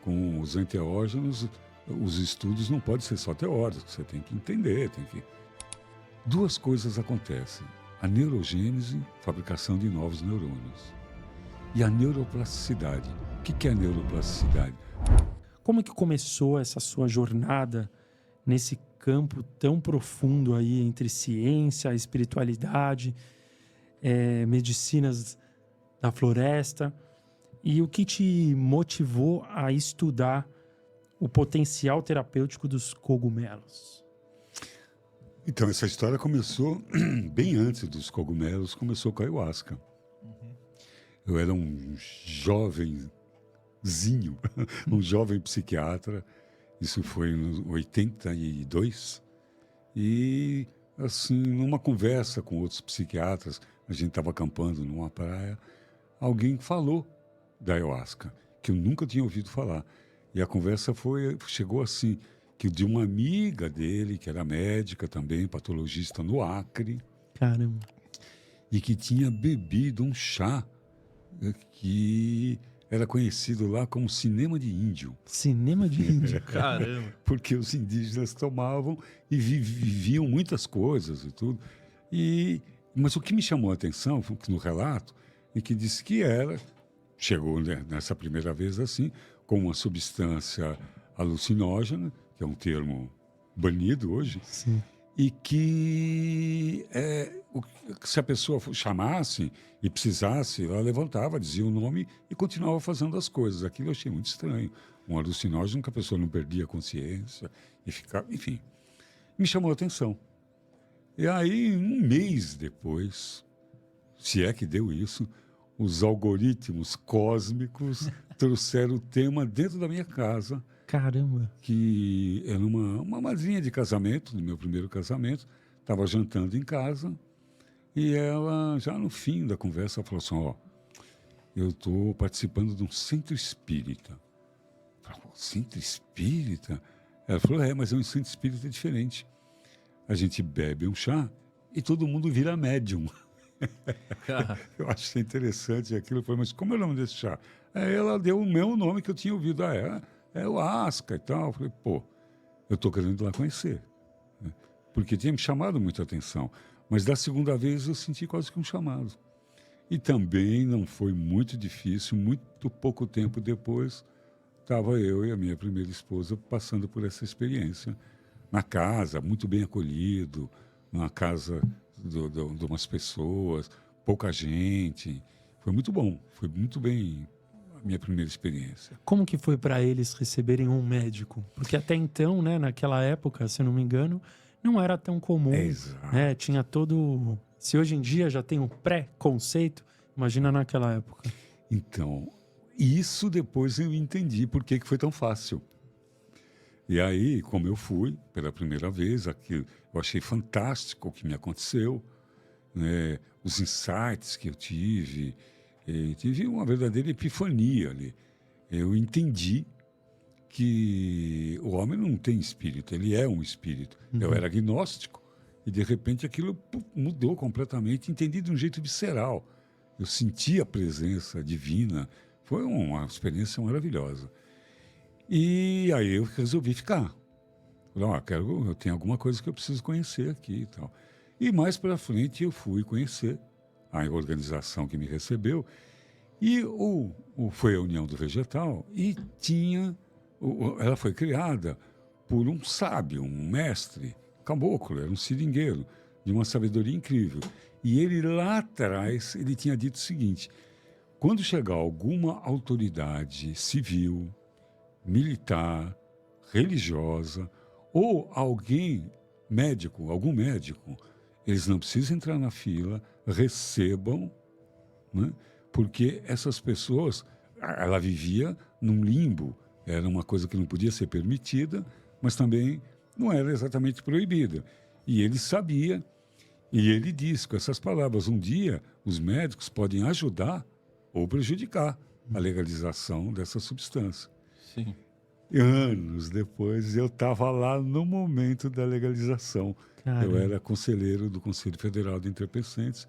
com os enteógenos, os estudos não podem ser só teóricos, você tem que entender, Duas coisas acontecem: a neurogênese, fabricação de novos neurônios, e a neuroplasticidade. O que é a neuroplasticidade? Como é que começou essa sua jornada nesse campo tão profundo aí entre ciência, espiritualidade, medicinas da floresta? E o que te motivou a estudar o potencial terapêutico dos cogumelos? Então, essa história começou bem antes dos cogumelos, começou com a ayahuasca. Eu era um jovenzinho, um jovem psiquiatra, isso foi em 82, e assim, numa conversa com outros psiquiatras, a gente estava acampando numa praia, alguém falou da ayahuasca, que eu nunca tinha ouvido falar. E a conversa chegou assim, que de uma amiga dele, que era médica também, patologista no Acre. Caramba. E que tinha bebido um chá que era conhecido lá como cinema de índio. Cinema de índio? Caramba. Porque os indígenas tomavam e viviam muitas coisas e tudo. Mas o que me chamou a atenção no relato é que disse que chegou nessa primeira vez assim, com uma substância alucinógena, que é um termo banido hoje. Sim. E que se a pessoa chamasse e precisasse, ela levantava, dizia o nome e continuava fazendo as coisas. Aquilo eu achei muito estranho. Um alucinógeno que a pessoa não perdia a consciência e ficava... Enfim, me chamou a atenção. E aí, um mês depois, se é que deu isso, os algoritmos cósmicos trouxeram o tema dentro da minha casa. Caramba! Que era uma madrinha de casamento, do meu primeiro casamento, estava jantando em casa, e ela, já no fim da conversa, falou assim, eu estou participando de um centro espírita. Eu falei, centro espírita? Ela falou, mas é um centro espírita diferente. A gente bebe um chá e todo mundo vira médium. Eu achei interessante aquilo. Eu falei, mas como é o nome desse chá? Aí ela deu o mesmo nome que eu tinha ouvido. É o Asca e tal. Eu falei, eu estou querendo ir lá conhecer. Porque tinha me chamado muita atenção. Mas da segunda vez eu senti quase que um chamado. E também não foi muito difícil, muito pouco tempo depois, estava eu e a minha primeira esposa passando por essa experiência. Na casa, muito bem acolhido, numa casa de umas pessoas, pouca gente. Foi muito bom, foi muito bem... a minha primeira experiência. Como que foi para eles receberem um médico? Porque até então, né, naquela época, se eu não me engano, não era tão comum. Exato. Né? Tinha todo... Se hoje em dia já tem um pré-conceito, imagina naquela época. Então, isso depois eu entendi por que foi tão fácil. E aí, como eu fui pela primeira vez, eu achei fantástico o que me aconteceu, né? Os insights que eu tive... E tive uma verdadeira epifania ali. Eu entendi que o homem não tem espírito, ele é um espírito. Eu era agnóstico e, de repente, aquilo mudou completamente, entendi de um jeito visceral. Eu senti a presença divina. Foi uma experiência maravilhosa. E aí eu resolvi ficar. Falei, eu tenho alguma coisa que eu preciso conhecer aqui e tal. E mais para frente eu fui conhecer a organização que me recebeu, e foi a União do Vegetal, e ela foi criada por um sábio, um mestre, caboclo, era um seringueiro, de uma sabedoria incrível. E ele lá atrás, ele tinha dito o seguinte, quando chegar alguma autoridade civil, militar, religiosa, ou algum médico, eles não precisam entrar na fila, recebam, né? Porque essas pessoas, ela vivia num limbo, era uma coisa que não podia ser permitida, mas também não era exatamente proibida. E ele sabia, e ele disse com essas palavras, um dia os médicos podem ajudar ou prejudicar a legalização dessa substância. Sim. E anos depois, eu estava lá no momento da legalização. Caramba. Eu era conselheiro do Conselho Federal de Entorpecentes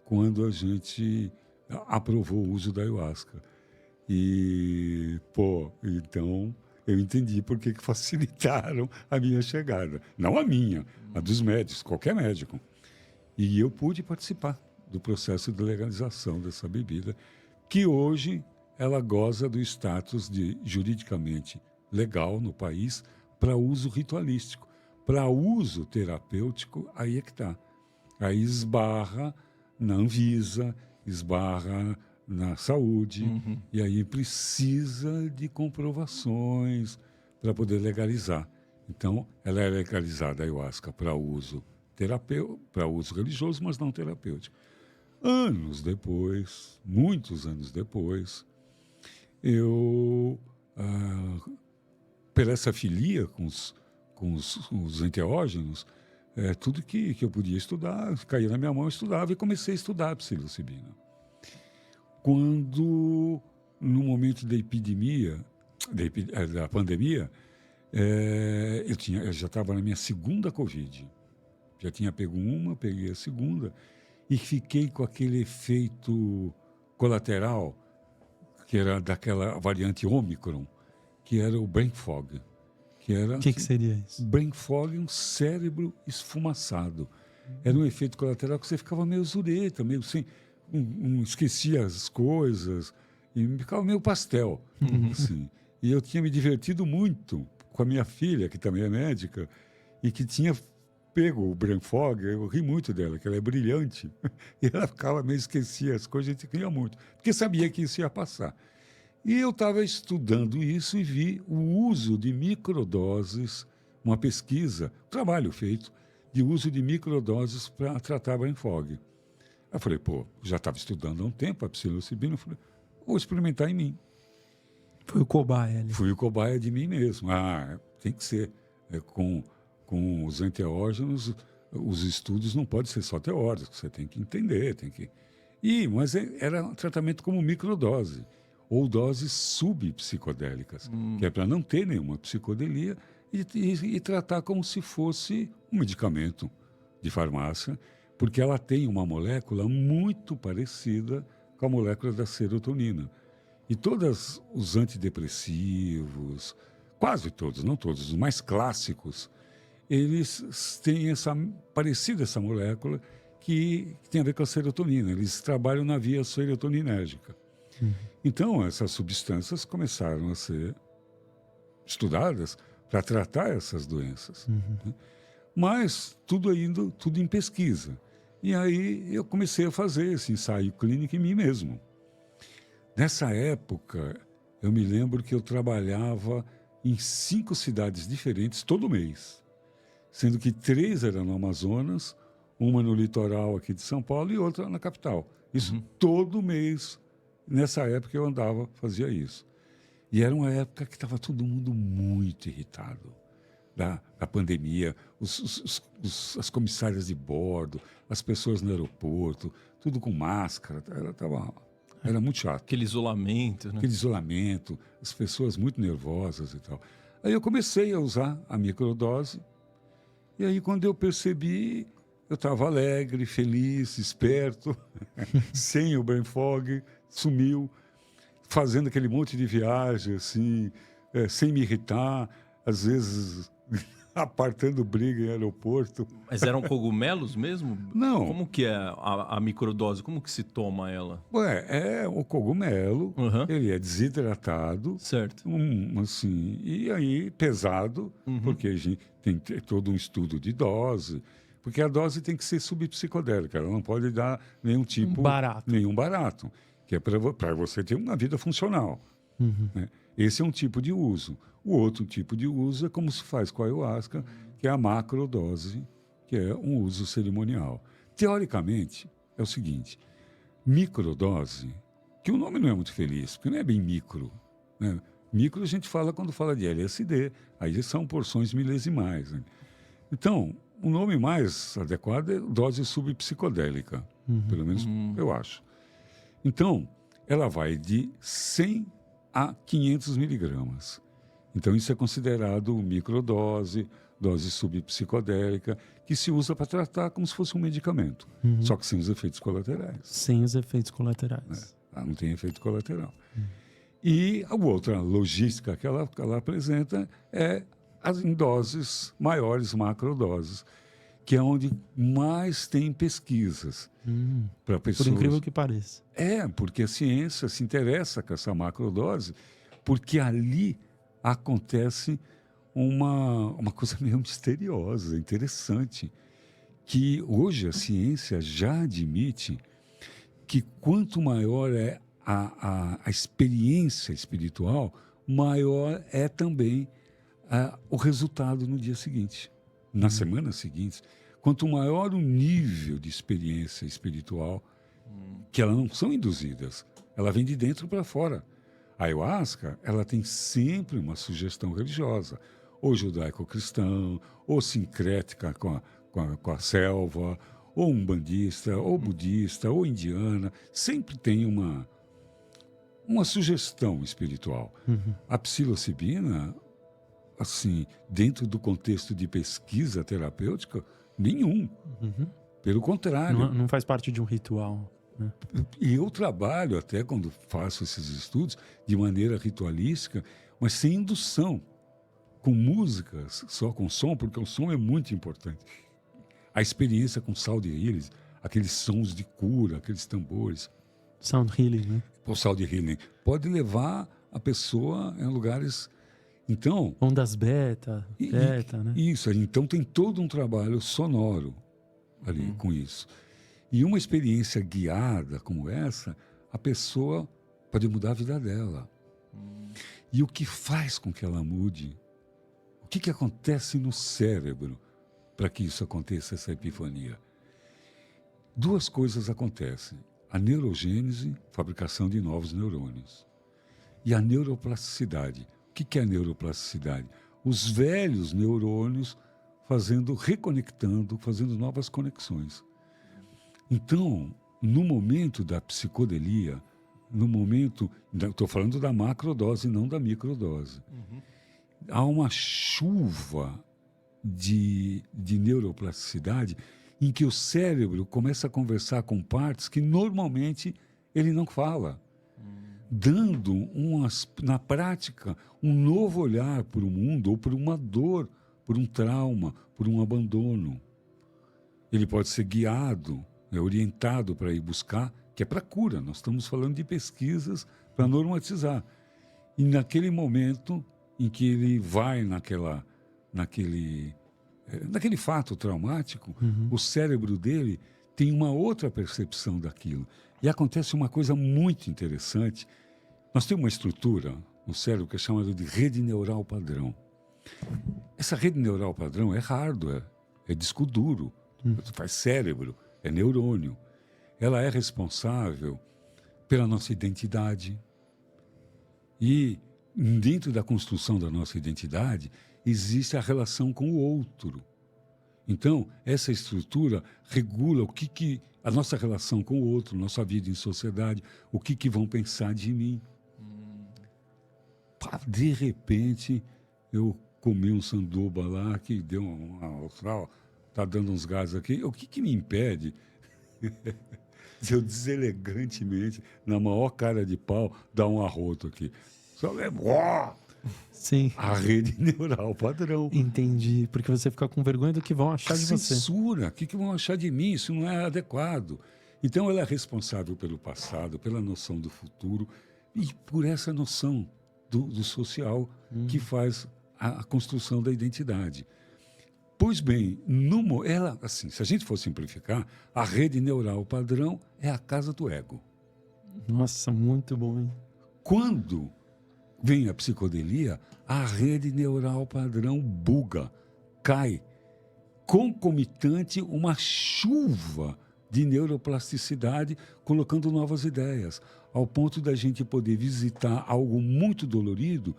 quando a gente aprovou o uso da ayahuasca. E, então eu entendi por que facilitaram a minha chegada. Não a minha, a dos médicos, qualquer médico. E eu pude participar do processo de legalização dessa bebida, que hoje ela goza do status de juridicamente legal no país para uso ritualístico. Para uso terapêutico, aí é que está. Aí esbarra na Anvisa, esbarra na saúde, e aí precisa de comprovações para poder legalizar. Então, ela é legalizada, a ayahuasca, para uso para uso religioso, mas não terapêutico. Anos depois, muitos anos depois, eu, por essa filia com os enteógenos, tudo que eu podia estudar, caía na minha mão, eu estudava e comecei a estudar a psilocibina. Quando, no momento da epidemia, da pandemia, eu já estava na minha segunda Covid. Já tinha pego uma, peguei a segunda e fiquei com aquele efeito colateral que era daquela variante Ômicron, que era o brain fog. O que seria isso? Brain fog é um cérebro esfumaçado. Era um efeito colateral que você ficava meio zureta, meio sem... esquecia as coisas e ficava meio pastel. Assim. E eu tinha me divertido muito com a minha filha, que também é médica, e que tinha pego o brain fog. Eu ri muito dela, que ela é brilhante. E ela ficava meio esquecia as coisas, a gente ria muito, porque sabia que isso ia passar. E eu estava estudando isso e vi o uso de microdoses, uma pesquisa, trabalho feito, de uso de microdoses para tratar brain fog. Eu falei, já estava estudando há um tempo a psilocibina, eu falei, vou experimentar em mim. Foi o cobaia ali. Fui o cobaia de mim mesmo. Tem que ser. Com os enteógenos, os estudos não podem ser só teóricos, você tem que entender, mas era um tratamento como microdose, ou doses subpsicodélicas, que é para não ter nenhuma psicodelia e tratar como se fosse um medicamento de farmácia, porque ela tem uma molécula muito parecida com a molécula da serotonina. E todos os antidepressivos, quase todos, não todos, os mais clássicos, eles têm parecida essa molécula que tem a ver com a serotonina. Eles trabalham na via serotoninérgica. Então, essas substâncias começaram a ser estudadas para tratar essas doenças. Né? Mas tudo em pesquisa. E aí eu comecei a fazer esse ensaio clínico em mim mesmo. Nessa época, eu me lembro que eu trabalhava em 5 cidades diferentes todo mês, sendo que 3 eram no Amazonas, uma no litoral aqui de São Paulo e outra na capital. Isso todo mês. Nessa época eu fazia isso. E era uma época que estava todo mundo muito irritado da pandemia, as comissárias de bordo, as pessoas no aeroporto, tudo com máscara, era muito chato. Aquele isolamento, né? Aquele isolamento, as pessoas muito nervosas e tal. Aí eu comecei a usar a microdose, e aí quando eu percebi, eu estava alegre, feliz, esperto, sem o brain fog, sumiu, fazendo aquele monte de viagem, assim, sem me irritar, às vezes apartando briga em aeroporto. Mas eram cogumelos mesmo? Não. Como que é a microdose? Como que se toma ela? É o cogumelo, ele é desidratado, certo? Assim, e aí pesado, porque a gente tem todo um estudo de dose, porque a dose tem que ser subpsicodélica, ela não pode dar nenhum barato, que é para você ter uma vida funcional. Né? Esse é um tipo de uso. O outro tipo de uso é como se faz com a ayahuasca, que é a macrodose, que é um uso cerimonial. Teoricamente, é o seguinte, microdose, que o nome não é muito feliz, porque não é bem micro. Né? Micro a gente fala quando fala de LSD, aí são porções milesimais. Né? Então, o nome mais adequado é dose subpsicodélica, pelo menos eu acho. Então, ela vai de 100 a 500 miligramas. Então, isso é considerado microdose, dose subpsicodélica, que se usa para tratar como se fosse um medicamento, só que sem os efeitos colaterais. Sem os efeitos colaterais. Não tem efeito colateral. E a outra logística que ela apresenta é em doses maiores, macrodoses, que é onde mais tem pesquisas para pessoas. Por incrível que pareça. Porque a ciência se interessa com essa macrodose, porque ali acontece uma coisa meio misteriosa, interessante, que hoje a ciência já admite que quanto maior é a experiência espiritual, maior é também o resultado no dia seguinte, nas semanas seguintes. Quanto maior o nível de experiência espiritual, que elas não são induzidas, ela vem de dentro para fora. A ayahuasca, ela tem sempre uma sugestão religiosa, ou judaico-cristã, ou sincrética com a selva, ou umbandista, ou budista, ou indiana. Sempre tem uma sugestão espiritual. A psilocibina, assim, dentro do contexto de pesquisa terapêutica, nenhum. Pelo contrário. Não faz parte de um ritual. Né? E eu trabalho até quando faço esses estudos de maneira ritualística, mas sem indução, com músicas, só com som, porque o som é muito importante. A experiência com sound healing, aqueles sons de cura, aqueles tambores. Sound healing, né? O sound healing pode levar a pessoa em lugares. Então. Ondas beta, né? Isso, então tem todo um trabalho sonoro ali com isso. E uma experiência guiada como essa, a pessoa pode mudar a vida dela. E o que faz com que ela mude? O que acontece no cérebro para que isso aconteça, essa epifania? Duas coisas acontecem. A neurogênese, fabricação de novos neurônios. E a neuroplasticidade. O que é a neuroplasticidade? Os velhos neurônios reconectando, fazendo novas conexões. Então, no momento da psicodelia, estou falando da macrodose, não da microdose, há uma chuva de neuroplasticidade em que o cérebro começa a conversar com partes que normalmente ele não fala, dando, na prática, um novo olhar para o mundo, ou por uma dor, por um trauma, por um abandono. Ele pode ser guiado, orientado para ir buscar, que é para cura. Nós estamos falando de pesquisas para normatizar. E naquele momento em que ele vai naquele fato traumático, o cérebro dele tem uma outra percepção daquilo. E acontece uma coisa muito interessante. Nós temos uma estrutura no cérebro que é chamada de rede neural padrão. Essa rede neural padrão é hardware, é disco duro, faz cérebro, é neurônio. Ela é responsável pela nossa identidade. E dentro da construção da nossa identidade existe a relação com o outro. Então, essa estrutura regula a nossa relação com o outro, nossa vida em sociedade, o que vão pensar de mim. De repente, eu comi um sanduba lá que deu está dando uns gases aqui. O que me impede de eu deselegantemente, na maior cara de pau, dar um arroto aqui? Só Sim. A rede neural padrão. Entendi. Porque você fica com vergonha do que vão achar de você. Censura. O que vão achar de mim? Isso não é adequado. Então, ela é responsável pelo passado, pela noção do futuro e por essa noção do social que faz a construção da identidade. Pois bem, assim, se a gente for simplificar, a rede neural padrão é a casa do ego. Nossa, muito bom, hein? Quando vem a psicodelia, a rede neural padrão buga, cai, concomitante uma chuva de neuroplasticidade, colocando novas ideias, ao ponto da gente poder visitar algo muito dolorido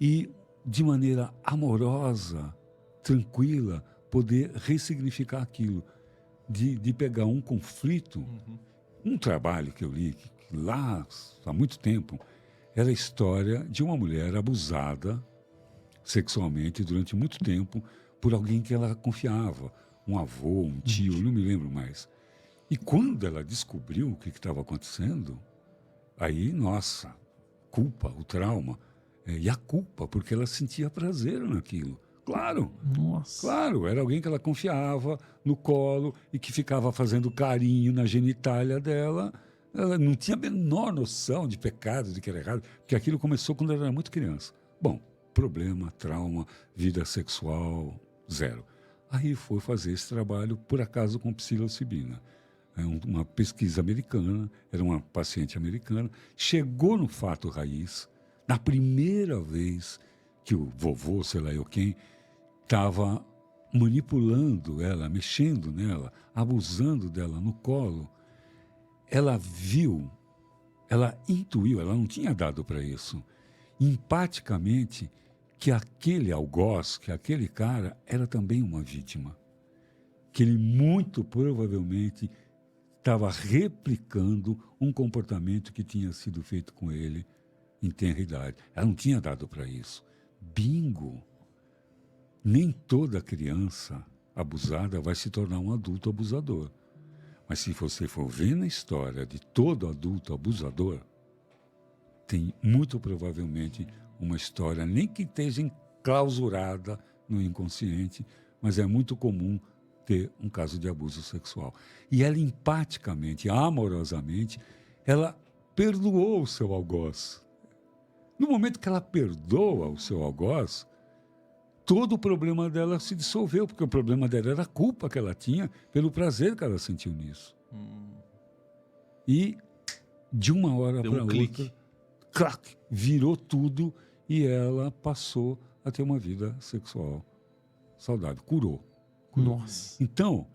e, de maneira amorosa, tranquila, poder ressignificar aquilo, de pegar um conflito. Um trabalho que eu li lá há muito tempo era a história de uma mulher abusada sexualmente durante muito tempo por alguém que ela confiava, um avô, um tio, não me lembro mais. E quando ela descobriu o que estava acontecendo, aí, nossa, culpa, o trauma, e a culpa, porque ela sentia prazer naquilo. Claro, Nossa. claro, era alguém que ela confiava no colo e que ficava fazendo carinho na genitália dela. Ela não tinha a menor noção de pecado, de que era errado, porque aquilo começou quando ela era muito criança. Bom, problema, trauma, vida sexual, zero. Aí foi fazer esse trabalho, por acaso, com psilocibina. É uma pesquisa americana, era uma paciente americana, chegou no fato raiz, na primeira vez que o vovô, sei lá eu quem, estava manipulando ela, mexendo nela, abusando dela no colo. Ela viu, ela intuiu, ela não tinha dado para isso, empaticamente, que aquele algoz, que aquele cara era também uma vítima. Que ele muito provavelmente estava replicando um comportamento que tinha sido feito com ele em tenra idade. Ela não tinha dado para isso. Bingo! Nem toda criança abusada vai se tornar um adulto abusador. Mas se você for ver na história de todo adulto abusador, tem muito provavelmente uma história, nem que esteja enclausurada no inconsciente, mas é muito comum ter um caso de abuso sexual. E ela empaticamente, amorosamente, ela perdoou o seu algoz. No momento que ela perdoa o seu algoz, todo o problema dela se dissolveu, porque o problema dela era a culpa que ela tinha pelo prazer que ela sentiu nisso. E, de uma hora para outra, crack, virou tudo e ela passou a ter uma vida sexual saudável, curou. Nossa. Então,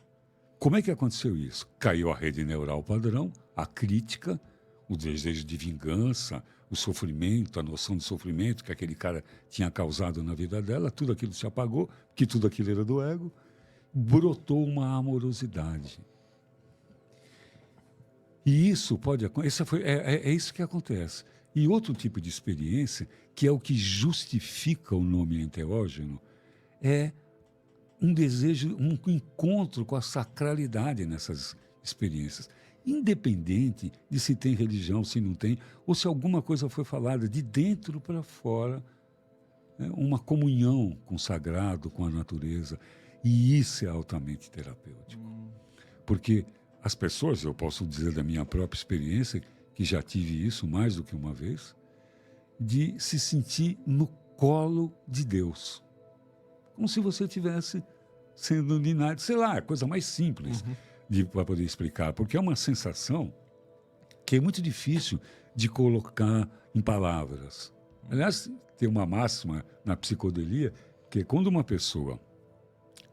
como é que aconteceu isso? Caiu a rede neural padrão, a crítica, o desejo de vingança, o sofrimento, a noção de sofrimento que aquele cara tinha causado na vida dela, tudo aquilo se apagou, que tudo aquilo era do ego, brotou uma amorosidade. E isso pode acontecer, é isso que acontece. E outro tipo de experiência, que é o que justifica o nome enteógeno, é um desejo, um encontro com a sacralidade nessas experiências. Independente de se tem religião, se não tem, ou se alguma coisa foi falada de dentro para fora, né? Uma comunhão com o sagrado, com a natureza. E isso é altamente terapêutico. Porque as pessoas, eu posso dizer da minha própria experiência, que já tive isso mais do que uma vez, de se sentir no colo de Deus. Como se você estivesse sendo ninário, sei lá, a coisa mais simples para poder explicar, porque é uma sensação que é muito difícil de colocar em palavras. Aliás, tem uma máxima na psicodelia, que é quando uma pessoa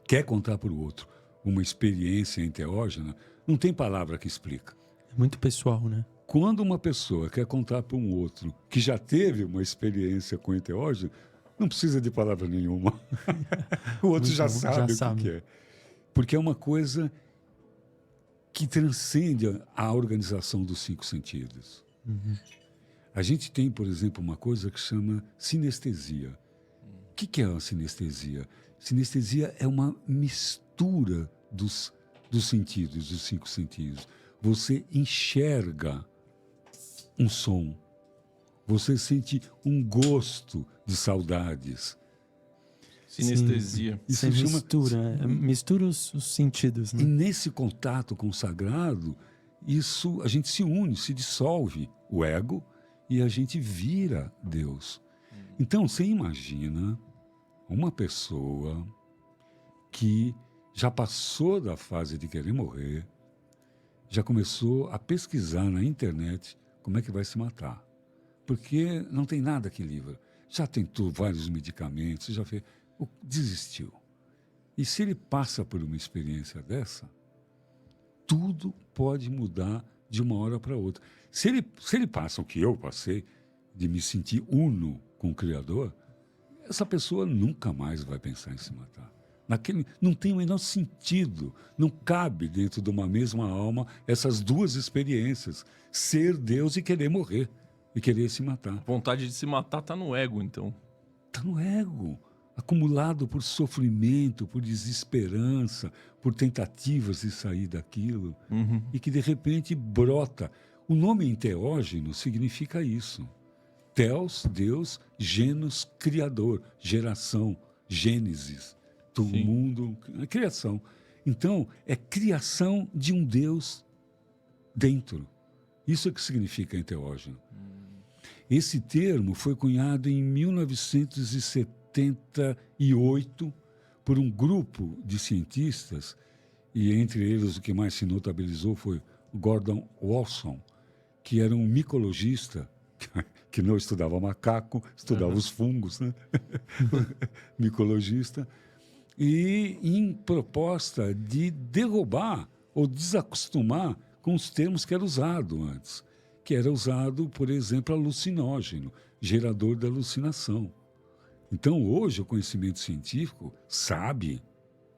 quer contar para o outro uma experiência enteógena, não tem palavra que explica. É muito pessoal, né? Quando uma pessoa quer contar para um outro que já teve uma experiência com enteógeno, não precisa de palavra nenhuma. O outro já sabe o que é. Porque é uma coisa que transcende a organização dos 5 sentidos. A gente tem, por exemplo, uma coisa que chama sinestesia. O que é a sinestesia? Sinestesia é uma mistura dos sentidos, dos 5 sentidos. Você enxerga um som. Você sente um gosto de saudades. Sinestesia. Isso mistura os sentidos, né? E nesse contato com o sagrado, a gente se une, se dissolve o ego e a gente vira Deus. Então, você imagina uma pessoa que já passou da fase de querer morrer, já começou a pesquisar na internet como é que vai se matar. Porque não tem nada que livra. Já tentou vários medicamentos, já fez, desistiu. E se ele passa por uma experiência dessa, tudo pode mudar de uma hora para outra. Se ele passa o que eu passei, de me sentir uno com o Criador, essa pessoa nunca mais vai pensar em se matar. Não tem o menor sentido, não cabe dentro de uma mesma alma essas duas experiências, ser Deus e querer morrer, e querer se matar. A vontade de se matar está no ego, então. Está no ego, acumulado por sofrimento, por desesperança, por tentativas de sair daquilo, e que de repente brota. O nome enteógeno significa isso. Theos, Deus, genus, criador, geração, gênesis, do Sim. mundo, criação. Então, é criação de um Deus dentro. Isso é que significa enteógeno. Esse termo foi cunhado em 1978 por um grupo de cientistas, e entre eles o que mais se notabilizou foi Gordon Wasson, que era um micologista, que não estudava macaco, estudava os fungos, né? Micologista, e em proposta de derrubar ou desacostumar com os termos que eram usados antes, que era usado, por exemplo, alucinógeno, gerador da alucinação. Então, hoje, o conhecimento científico sabe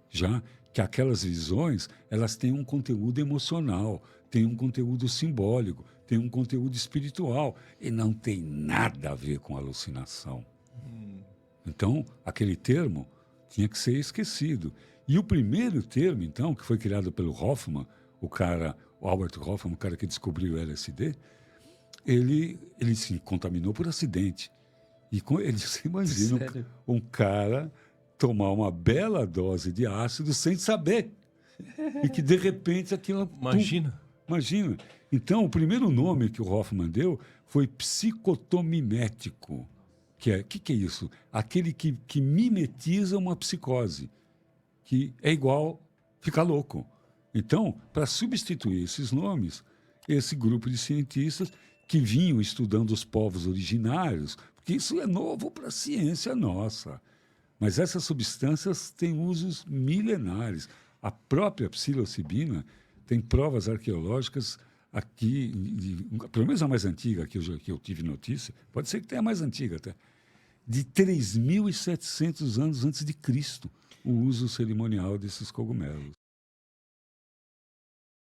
já que aquelas visões elas têm um conteúdo emocional, têm um conteúdo simbólico, têm um conteúdo espiritual e não tem nada a ver com alucinação. Então, aquele termo tinha que ser esquecido. E o primeiro termo, então, que foi criado pelo Hoffman, o Albert Hoffman, o cara que descobriu o LSD, ele se contaminou por acidente. E ele se imagina Sério? um cara tomar uma bela dose de ácido sem saber. E que, de repente, aquilo... Imagina. Imagina. Então, o primeiro nome que o Hoffman deu foi psicotomimético. Que é isso? Aquele que mimetiza uma psicose, que é igual ficar louco. Então, para substituir esses nomes, esse grupo de cientistas que vinham estudando os povos originários, porque isso é novo para a ciência nossa. Mas essas substâncias têm usos milenares. A própria psilocibina tem provas arqueológicas aqui, pelo menos a mais antiga que eu tive notícia, pode ser que tenha a mais antiga até, de 3.700 anos antes de Cristo, o uso cerimonial desses cogumelos.